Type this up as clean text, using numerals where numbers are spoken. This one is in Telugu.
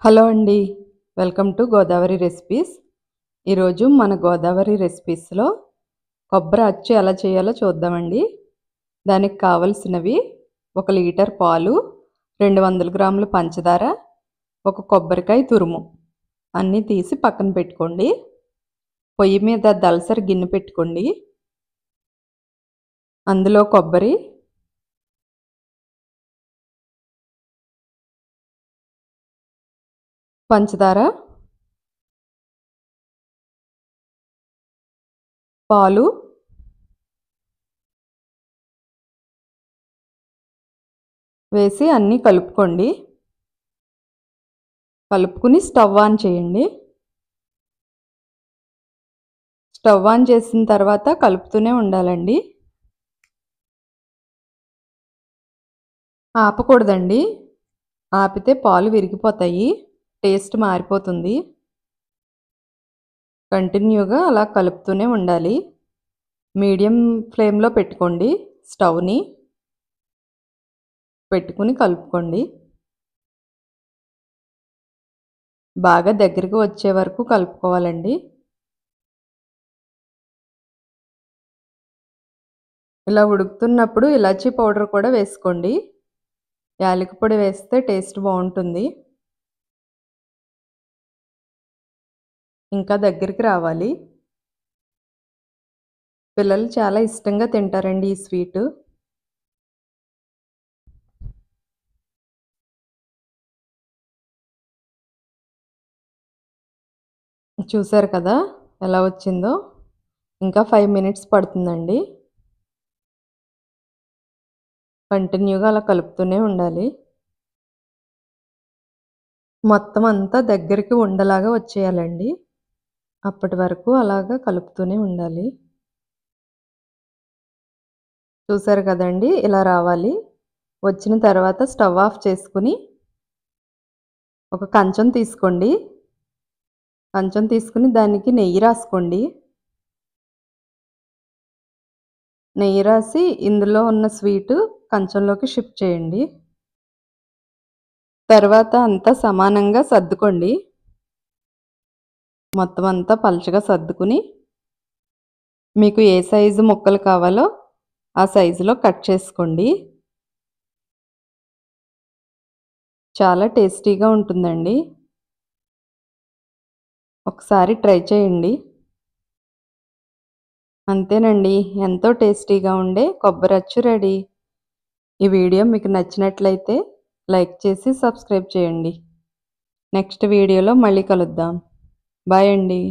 హలో అండి, వెల్కమ్ టు గోదావరి రెసిపీస్. ఈరోజు మన గోదావరి రెసిపీస్లో కొబ్బరి అచ్చు ఎలా చేయాలో చూద్దామండి. దానికి కావలసినవి 1 లీటర్ పాలు, 200 గ్రాముల పంచదార, ఒక కొబ్బరికాయ తురుము అన్నీ తీసి పక్కన పెట్టుకోండి. పొయ్యి మీద దలసరి గిన్నె పెట్టుకోండి. అందులో కొబ్బరి, పంచదార, పాలు, వేసి అన్నీ కలుపుకోండి. కలుపుకుని స్టవ్ ఆన్ చేయండి. స్టవ్ ఆన్ చేసిన తర్వాత కలుపుతూనే ఉండాలండి. ఆపకూడదండి, ఆపితే పాలు విరిగిపోతాయి, టేస్ట్ మారిపోతుంది. కంటిన్యూగా అలా కలుపుతూనే ఉండాలి. మీడియం ఫ్లేమ్లో పెట్టుకోండి. స్టవ్ని పెట్టుకుని కలుపుకోండి. బాగా దగ్గరికి వచ్చే వరకు కలుపుకోవాలండి. ఇలా ఉడుకుతున్నప్పుడు ఇలాచీ పౌడర్ కూడా వేసుకోండి. యాలకుల పొడి వేస్తే టేస్ట్ బాగుంటుంది. ఇంకా దగ్గరికి రావాలి. పిల్లలు చాలా ఇష్టంగా తింటారండి ఈ స్వీట్. చూసారు కదా ఎలా వచ్చిందో. ఇంకా 5 మినిట్స్ పడుతుందండి. కంటిన్యూగా అలా కలుపుతూనే ఉండాలి. మొత్తం అంతా దగ్గరికి ఉండలాగా వచ్చేయాలండి. అప్పటి వరకు అలాగా కలుపుతూనే ఉండాలి. చూసారు కదండి, ఇలా రావాలి. వచ్చిన తర్వాత స్టవ్ ఆఫ్ చేసుకుని ఒక కంచం తీసుకోండి. కంచం తీసుకుని దానికి నెయ్యి రాసుకోండి. నెయ్యి రాసి ఇందులో ఉన్న స్వీటు కంచంలోకి షిఫ్ట్ చేయండి. తర్వాత అంతా సమానంగా సర్దుకోండి. మొత్తం అంతా పలచగా సర్దుకుని మీకు ఏ సైజు ముక్కలు కావాలో ఆ సైజులో కట్ చేసుకోండి. చాలా టేస్టీగా ఉంటుందండి. ఒకసారి ట్రై చేయండి. అంతేనండి, ఎంతో టేస్టీగా ఉండే కొబ్బరి అచ్చు రెడీ. ఈ వీడియో మీకు నచ్చినట్లయితే లైక్ చేసి సబ్స్క్రైబ్ చేయండి. నెక్స్ట్ వీడియోలో మళ్ళీ కలుద్దాం. బాయ్ అండి.